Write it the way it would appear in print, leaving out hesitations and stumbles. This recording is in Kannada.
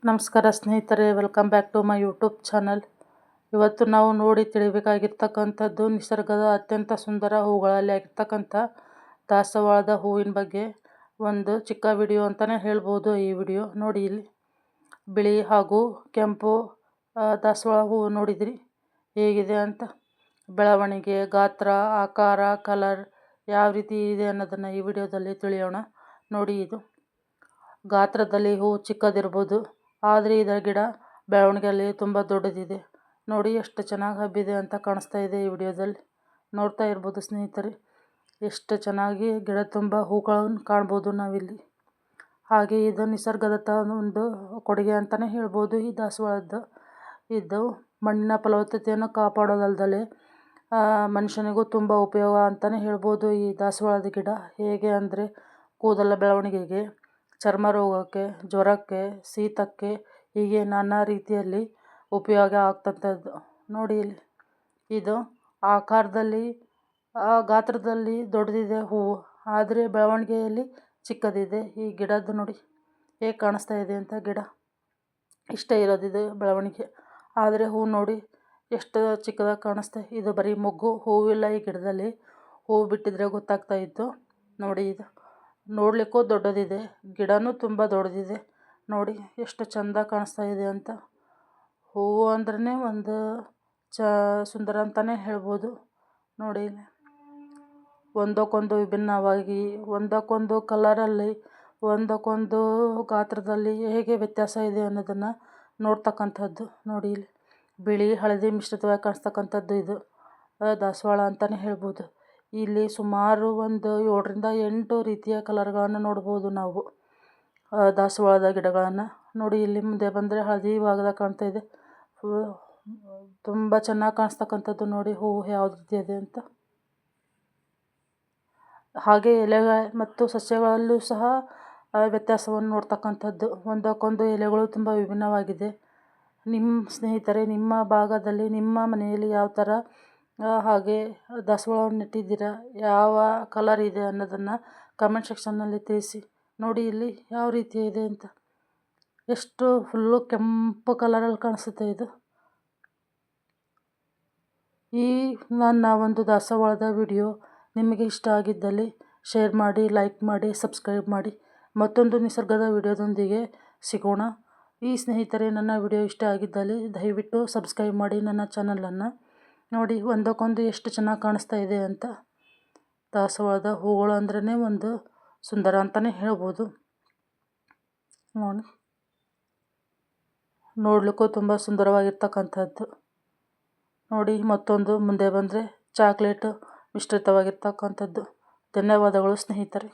ನಮಸ್ಕಾರ ಸ್ನೇಹಿತರೆ, welcome back to my YouTube channel. ಇವತ್ತು ನಾವು ನೋಡಿ ತಿಳಿಬೇಕಾಗಿರ್ತಕ್ಕಂಥದ್ದು ನಿಸರ್ಗದ ಅತ್ಯಂತ ಸುಂದರ ಹೂಗಳಲ್ಲಿ ಆಗಿರ್ತಕ್ಕಂಥ ದಾಸವಾಳದ ಹೂವಿನ ಬಗ್ಗೆ ಒಂದು ಚಿಕ್ಕ ವಿಡಿಯೋ ಅಂತಲೇ ಹೇಳ್ಬೋದು. ಈ ವಿಡಿಯೋ ನೋಡಿ, ಇಲ್ಲಿ ಬಿಳಿ ಹಾಗೂ ಕೆಂಪು ದಾಸವಾಳ ಹೂವು ನೋಡಿದ್ರಿ ಹೇಗಿದೆ ಅಂತ. ಬೆಳವಣಿಗೆ, ಗಾತ್ರ, ಆಕಾರ, ಕಲರ್ ಯಾವ ರೀತಿ ಇದೆ ಅನ್ನೋದನ್ನು ಈ ವಿಡಿಯೋದಲ್ಲಿ ತಿಳಿಯೋಣ. ನೋಡಿ, ಇದು ಗಾತ್ರದಲ್ಲಿ ಹೂವು ಚಿಕ್ಕದಿರ್ಬೋದು, ಆದರೆ ಇದರ ಗಿಡ ಬೆಳವಣಿಗೆಯಲ್ಲಿ ತುಂಬ ದೊಡ್ಡದಿದೆ. ನೋಡಿ ಎಷ್ಟು ಚೆನ್ನಾಗಿ ಹಬ್ಬಿದೆ ಅಂತ ಕಾಣಿಸ್ತಾ ಇದೆ. ಈ ವಿಡಿಯೋದಲ್ಲಿ ನೋಡ್ತಾ ಇರ್ಬೋದು ಸ್ನೇಹಿತರೆ, ಎಷ್ಟು ಚೆನ್ನಾಗಿ ಗಿಡ ತುಂಬ ಹೂಗಳನ್ನು ಕಾಣ್ಬೋದು ನಾವಿಲ್ಲಿ. ಹಾಗೆ ಇದು ನಿಸರ್ಗದ ಒಂದು ಕೊಡುಗೆ ಅಂತಲೇ ಹೇಳ್ಬೋದು. ಈ ದಾಸವಾಳದ್ದು ಇದು ಮಣ್ಣಿನ ಫಲವತ್ತತೆಯನ್ನು ಕಾಪಾಡೋದಲ್ದಲೆ ಮನುಷ್ಯನಿಗೂ ತುಂಬ ಉಪಯೋಗ ಅಂತಲೇ ಹೇಳ್ಬೋದು. ಈ ದಾಸವಾಳದ ಗಿಡ ಹೇಗೆ ಅಂದರೆ ಕೂದಲ ಬೆಳವಣಿಗೆಗೆ, ಚರ್ಮ ರೋಗಕ್ಕೆ, ಜ್ವರಕ್ಕೆ, ಶೀತಕ್ಕೆ, ಹೀಗೆ ನಾನಾ ರೀತಿಯಲ್ಲಿ ಉಪಯೋಗ ಆಗ್ತಂಥದ್ದು. ನೋಡಿ, ಇಲ್ಲಿ ಇದು ಆಕಾರದಲ್ಲಿ ಗಾತ್ರದಲ್ಲಿ ದೊಡ್ಡದಿದೆ ಹೂವು, ಆದರೆ ಬೆಳವಣಿಗೆಯಲ್ಲಿ ಚಿಕ್ಕದಿದೆ. ಈ ಗಿಡದ್ದು ನೋಡಿ ಹೇಗೆ ಕಾಣಿಸ್ತಾ ಇದೆ ಅಂತ. ಗಿಡ ಇಷ್ಟೇ ಇರೋದಿದೆ ಬೆಳವಣಿಗೆ, ಆದರೆ ಹೂವು ನೋಡಿ ಎಷ್ಟು ಚಿಕ್ಕದಾಗಿ ಕಾಣಿಸ್ತಾ. ಇದು ಬರೀ ಮೊಗ್ಗು, ಹೂವಿಲ್ಲ ಈ ಗಿಡದಲ್ಲಿ. ಹೂವು ಬಿಟ್ಟಿದ್ರೆ ಗೊತ್ತಾಗ್ತಾ ಇತ್ತು. ನೋಡಿ, ಇದು ನೋಡಲಿಕ್ಕೂ ದೊಡ್ಡದಿದೆ, ಗಿಡನೂ ತುಂಬ ದೊಡ್ಡದಿದೆ. ನೋಡಿ ಎಷ್ಟು ಚೆಂದ ಕಾಣಿಸ್ತಾ ಇದೆ ಅಂತ. ಹೂವು ಅಂದ್ರೇ ಒಂದು ಸುಂದರ ಅಂತಲೇ ಹೇಳ್ಬೋದು. ನೋಡಿ, ಒಂದಕ್ಕೊಂದು ವಿಭಿನ್ನವಾಗಿ, ಒಂದಕ್ಕೊಂದು ಕಲರಲ್ಲಿ, ಒಂದಕ್ಕೊಂದು ಗಾತ್ರದಲ್ಲಿ ಹೇಗೆ ವ್ಯತ್ಯಾಸ ಇದೆ ಅನ್ನೋದನ್ನು ನೋಡ್ತಕ್ಕಂಥದ್ದು. ನೋಡಿ, ಇಲ್ಲಿ ಬಿಳಿ ಹಳದಿ ಮಿಶ್ರಿತವಾಗಿ ಕಾಣಿಸ್ತಕ್ಕಂಥದ್ದು ಇದು ದಾಸವಾಳ ಅಂತಲೇ ಹೇಳ್ಬೋದು. ಇಲ್ಲಿ ಸುಮಾರು ಒಂದು 7ರಿಂದ 8 ರೀತಿಯ ಕಲರ್ಗಳನ್ನು ನೋಡ್ಬೋದು ನಾವು ದಾಸವಾಳದ ಗಿಡಗಳನ್ನು. ನೋಡಿ, ಇಲ್ಲಿ ಮುಂದೆ ಬಂದರೆ ಹಳದಿ ಭಾಗದಾಗ ಕಾಣ್ತಾ ಇದೆ. ತುಂಬ ಚೆನ್ನಾಗಿ ಕಾಣಿಸ್ತಕ್ಕಂಥದ್ದು. ನೋಡಿ ಹೂವು ಯಾವ ರೀತಿ ಇದೆ ಅಂತ. ಹಾಗೆ ಎಲೆ ಮತ್ತು ಸಸ್ಯಗಳಲ್ಲೂ ಸಹ ವ್ಯತ್ಯಾಸವನ್ನು ನೋಡ್ತಕ್ಕಂಥದ್ದು. ಒಂದಕ್ಕೊಂದು ಎಲೆಗಳು ತುಂಬ ವಿಭಿನ್ನವಾಗಿದೆ. ನಿಮ್ಮ ಸ್ನೇಹಿತರೆ, ನಿಮ್ಮ ಭಾಗದಲ್ಲಿ ನಿಮ್ಮ ಮನೆಯಲ್ಲಿ ಯಾವ ಥರ ಹಾಗೆ ದಾಸವಾಳವನ್ನು ನೆಟ್ಟಿದ್ದೀರಾ, ಯಾವ ಕಲರ್ ಇದೆ ಅನ್ನೋದನ್ನು ಕಮೆಂಟ್ ಸೆಕ್ಷನ್ನಲ್ಲಿ ತಿಳಿಸಿ. ನೋಡಿ ಇಲ್ಲಿ ಯಾವ ರೀತಿ ಇದೆ ಅಂತ. ಎಷ್ಟು ಫುಲ್ಲು ಕೆಂಪು ಕಲರಲ್ಲಿ ಕಾಣಿಸುತ್ತೆ ಇದು. ಈ ನನ್ನ ಒಂದು ದಾಸವಾಳದ ವಿಡಿಯೋ ನಿಮಗೆ ಇಷ್ಟ ಆಗಿದ್ದಲ್ಲಿ ಶೇರ್ ಮಾಡಿ, ಲೈಕ್ ಮಾಡಿ, ಸಬ್ಸ್ಕ್ರೈಬ್ ಮಾಡಿ. ಮತ್ತೊಂದು ನಿಸರ್ಗದ ವಿಡಿಯೋದೊಂದಿಗೆ ಸಿಗೋಣ. ಈ ಸ್ನೇಹಿತರೆ, ನನ್ನ ವಿಡಿಯೋ ಇಷ್ಟ ಆಗಿದ್ದಲ್ಲಿ ದಯವಿಟ್ಟು ಸಬ್ಸ್ಕ್ರೈಬ್ ಮಾಡಿ ನನ್ನ ಚಾನಲನ್ನು. ನೋಡಿ ಒಂದಕ್ಕೊಂದು ಎಷ್ಟು ಚೆನ್ನಾಗಿ ಕಾಣಿಸ್ತಾ ಇದೆ ಅಂತ. ದಾಸವಾಳದ ಹೂಗಳು ಅಂದ್ರೇ ಒಂದು ಸುಂದರ ಅಂತಲೇ ಹೇಳ್ಬೋದು. ನೋಡಲಿಕ್ಕೂ ತುಂಬ ಸುಂದರವಾಗಿರ್ತಕ್ಕಂಥದ್ದು. ನೋಡಿ, ಮತ್ತೊಂದು ಮುಂದೆ ಬಂದರೆ ಚಾಕ್ಲೇಟ್ ಮಿಶ್ರಿತವಾಗಿರ್ತಕ್ಕಂಥದ್ದು. ಧನ್ಯವಾದಗಳು ಸ್ನೇಹಿತರೆ.